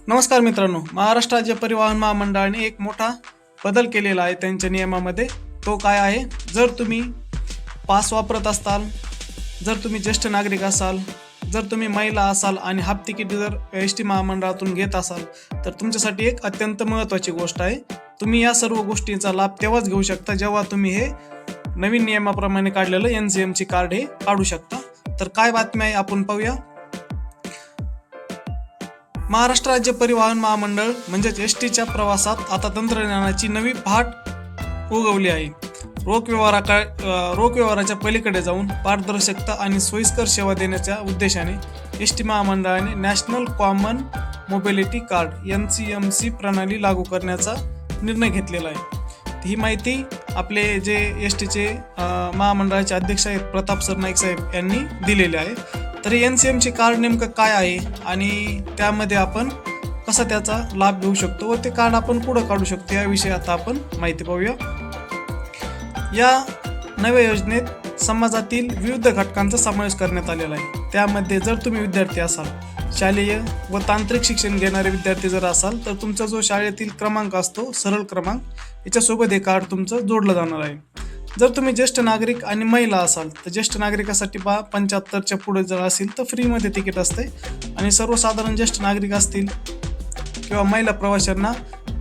नमस्कार मित्रांनो, महाराष्ट्र राज्य परिवहन महामंडळाने एक मोठा बदल केलेला आहे त्यांच्या नियमामध्ये. तो काय आहे? जर तुम्ही पास वापरत असाल, जर तुम्ही ज्येष्ठ नागरिक असाल, जर तुम्ही महिला असाल आणि हाफ तिकीट जर एस टी महामंडळातून घेत असाल तर तुमच्यासाठी एक अत्यंत महत्त्वाची गोष्ट आहे. तुम्ही या सर्व गोष्टींचा लाभ तेव्हाच घेऊ शकता जेव्हा तुम्ही हे नवीन नियमाप्रमाणे काढलेलं NCMC कार्ड हे काढू शकता. तर काय बातमी आहे आपण पाहूया. महाराष्ट्र राज्य परिवहन महामंडळ म्हणजेच एसटीच्या प्रवासात आता तंत्रज्ञानाची नवी फाट उगवली आहे. रोख व्यवहाराच्या पलीकडे जाऊन पारदर्शकता आणि सोयीस्कर सेवा देण्याच्या उद्देशाने एसटी महामंडळाने national common mobility card NCMC प्रणाली लागू करण्याचा निर्णय घेतलेला आहे. ही माहिती आपले जे एसटीचे महामंडळाचे अध्यक्ष आहेत प्रताप सरनाईक साहेब यांनी दिलेली आहे. तर NCMC कार्ड नेमकं काय आहे आणि त्यामध्ये आपण कसा त्याचा लाभ घेऊ शकतो व ते कार्ड आपण कुठं काढू शकतो याविषयी आता आपण माहिती पाहूया. या नव्या योजनेत समाजातील विविध घटकांचा समावेश करण्यात आलेला आहे. त्यामध्ये जर तुम्ही विद्यार्थी असाल, शालेय व तांत्रिक शिक्षण घेणारे विद्यार्थी जर असाल तर तुमचा जो शाळेतील क्रमांक असतो सरळ क्रमांक याच्यासोबत हे कार्ड तुमचं जोडलं जाणार आहे. जर तुम्ही ज्येष्ठ नागरिक आणि महिला असाल तर ज्येष्ठ नागरिकासाठी 75च्या पुढे जर असेल तर फ्रीमध्ये तिकीट असते आणि सर्वसाधारण ज्येष्ठ नागरिक असतील किंवा महिला प्रवाशांना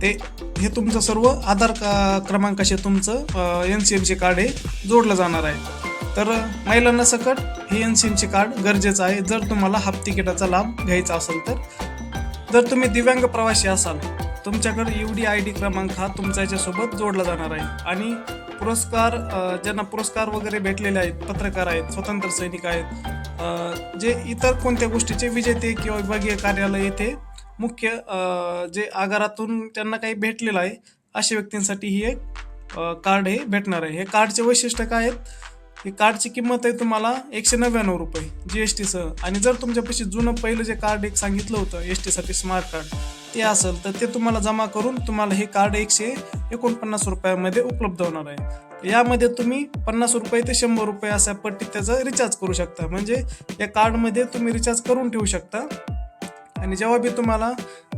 हे तुमचं सर्व आधार क्रमांकाशी तुमचं NCMC कार्ड हे जोडलं जाणार आहे. तर महिलांना सकट हे NCMC कार्ड गरजेचं आहे जर तुम्हाला हाफ तिकिटाचा लाभ घ्यायचा असेल तर. जर तुम्ही दिव्यांग प्रवासी असाल तुमच्याकडे UDID क्रमांक हा तुमचा याच्यासोबत जोडला जाणार आहे. आणि ज्यांना पुरस्कार वगैरे भेटलेले आहेत, पत्रकार आहेत, स्वतंत्र सैनिक आहेत, जे इतर कोणत्या गोष्टीचे विजेते किंवा विभागीय कार्यालय येथे मुख्य जे आगारातून त्यांना काही भेटलेलं आहे अशा व्यक्तींसाठी ही एक कार्ड हे भेटणार आहे. हे कार्डचे वैशिष्ट्य काय आहेत? ही कार्डची किंमत आहे तुम्हाला 199 रुपये GST सह. आणि जर तुमच्यापाशी जुनं पहिलं जे कार्ड एक सांगितलं होतं एसटीसाठी स्मार्ट कार्ड ते असेल तर ते तुम्हाला जमा करून तुम्हाला हे कार्ड 149 रुपयामध्ये उपलब्ध होणार आहे. यामध्ये तुम्ही 50 रुपये ते 100 रुपये अशा पट्टीत त्याचा रिचार्ज करू शकता. म्हणजे या कार्डमध्ये तुम्ही रिचार्ज करून ठेवू शकता आणि जेव्हा बी तुम्हाला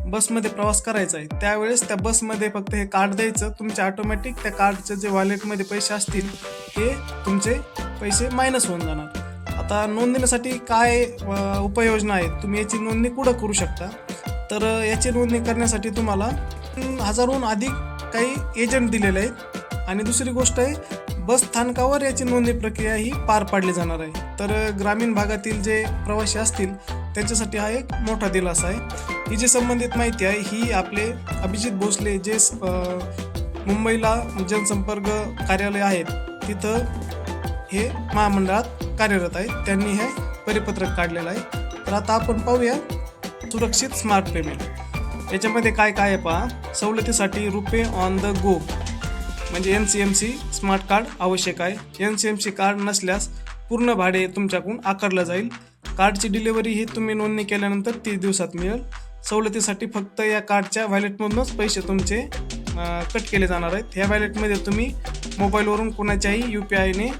बसमध्ये प्रवास करायचा आहे त्यावेळेस त्या बसमध्ये फक्त हे कार्ड द्यायचं, तुमचे ऑटोमॅटिक त्या कार्डचे जे वॉलेटमध्ये पैसे असतील हे तुमचे पैसे मायनस होऊन जाणार. आता नोंदणीसाठी काय उपाययोजना आहेत, तुम्ही याची नोंदणी कुठं करू शकता? तर याची नोंदणी करण्यासाठी तुम्हाला हजारहून अधिक काही एजंट दिलेले आहेत. आणि दुसरी गोष्ट आहे बस स्थानकावर याची नोंदणी प्रक्रिया ही पार पाडली जाणार आहे. तर ग्रामीण भागातील जे प्रवासी असतील त्यांच्यासाठी हा एक मोठा दिलासा आहे. ही जी संबंधित माहिती आहे ही आपले अभिजित भोसले जे मुंबईला जनसंपर्क कार्यालय आहेत तिथं हे महामंडळात कार्यरत आहेत, त्यांनी हे परिपत्रक काढलेलं आहे. तर आता आपण पाहूया सुरक्षित स्मार्ट पेमेंट. याच्यामध्ये काय काय आहे पहा. सवलतीसाठी रुपे ऑन द गो म्हणजे NCMC स्मार्ट कार्ड आवश्यक आहे. NCMC कार्ड नसल्यास पूर्ण भाडे तुमच्याकडून आकारलं जाईल. कार्डची डिलिव्हरी ही तुम्ही नोंदणी केल्यानंतर 30 दिवसात मिळेल. सवलतीसाठी फक्त या कार्डच्या वॅलेटमधूनच पैसे तुमचे कट केले जाणार आहेत. ह्या वॅलेटमध्ये तुम्ही मोबाईलवरून कोणाच्याही UPIने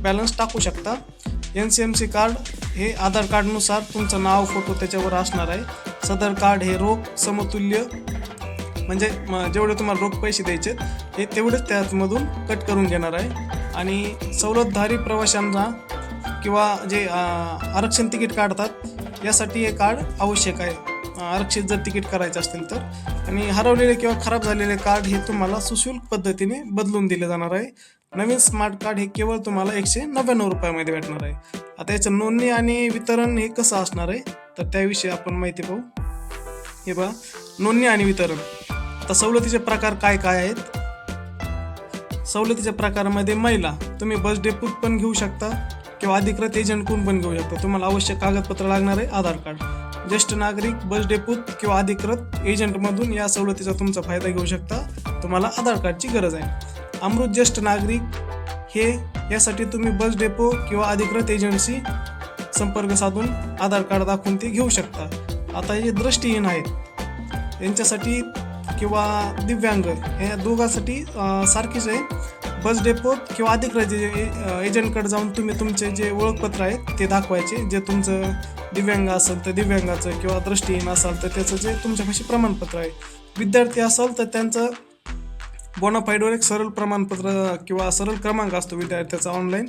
बॅलन्स टाकू शकता. NCMC कार्ड हे आधार कार्डनुसार तुमचं नाव, फोटो त्याच्यावर असणार आहे. सदर कार्ड हे रोख समतुल्य म्हणजे जेवढे तुम्हाला रोख पैसे द्यायचे हे तेवढेच त्यामधून कट करून घेणार आहे. आणि सवलतधारी प्रवाशांना किंवा जे आरक्षण तिकीट काढतात यासाठी हे कार्ड आवश्यक आहे, आरक्षित जर तिकीट करायचं असतील तर. आणि हरवलेले किंवा खराब झालेले कार्ड हे तुम्हाला सुशुल्क पद्धतीने बदलून दिले जाणार आहे. नवीन स्मार्ट कार्ड हे केवळ तुम्हाला 199 रुपयामध्ये भेटणार आहे. आता याचं नोंदणी आणि वितरण हे कसं असणार आहे तर त्याविषयी आपण माहिती पाहू. हे पहा, नोंदणी आणि वितरण. आता सवलतीचे प्रकार काय काय आहेत? सवलतीच्या प्रकारामध्ये महिला तुम्ही बस डेपोत पण घेऊ शकता किंवा अधिकृत एजंटकडून पण घेऊ शकता. तुम्हाला आवश्यक कागदपत्र लागणार आहे आधार कार्ड. ज्येष्ठ नागरिक बस डेपोत किंवा अधिकृत एजंटमधून या सवलतीचा तुमचा फायदा घेऊ शकता. तुम्हाला आधार कार्डची गरज आहे. अमृत ज्येष्ठ नागरिक यासाठी तुम्ही बस डेपो किंवा अधिकृत एजंटशी संपर्क साधून आधार कार्ड दाखवून ते घेऊ शकता. आता हे दृष्टीहीन आहेत यांच्यासाठी किंवा दिव्यांग या दोघांसाठी सारखीच आहे. बस डेपोत किंवा अधिकृत एजंटकडे जाऊन तुम्ही तुमचे जे ओळखपत्र आहेत ते दाखवायचे, जे तुमचं दिव्यांग असेल तर दिव्यांगाचं, किंवा दृष्टीहीन असाल तर त्याचं जे तुमच्यापाशी प्रमाणपत्र आहे. विद्यार्थी असाल तर त्यांचं बोनाफाईडवर एक सरळ प्रमाणपत्र किंवा सरळ क्रमांक असतो विद्यार्थ्याचा ऑनलाईन,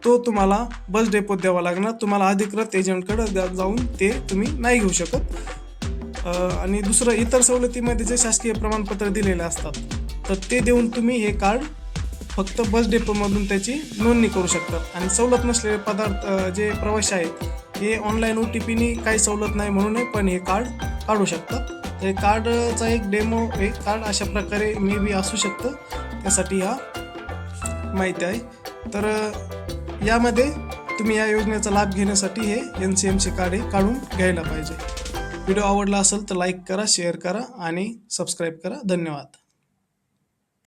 तो तुम्हाला बस डेपोत द्यावा लागणार. तुम्हाला अधिकृत एजंटकडे जाऊन ते तुम्ही नाही घेऊ शकत. आणि दुसरं, इतर सवलतीमध्ये जे शासकीय प्रमाणपत्र दिलेले असतात तर ते देऊन तुम्ही हे कार्ड फक्त बस डेपोमधून त्याची नोंदणी करू शकतात. आणि सवलत नसलेले जे प्रवासी आहेत हे ऑनलाईन OTPनी काही सवलत नाही म्हणून पण हे कार्ड काढू शकतात. हे कार्डचा एक डेमो, हे कार्ड अशा प्रकारे मे बी असू शकतं, त्यासाठी हा माहिती आहे. तर यामध्ये तुम्ही या योजनेचा लाभ घेण्यासाठी हे NCMC कार्ड हे काढून घ्यायला पाहिजे. व्हिडिओ आवडला असेल तर लाईक करा, शेअर करा आणि सबस्क्राईब करा. धन्यवाद.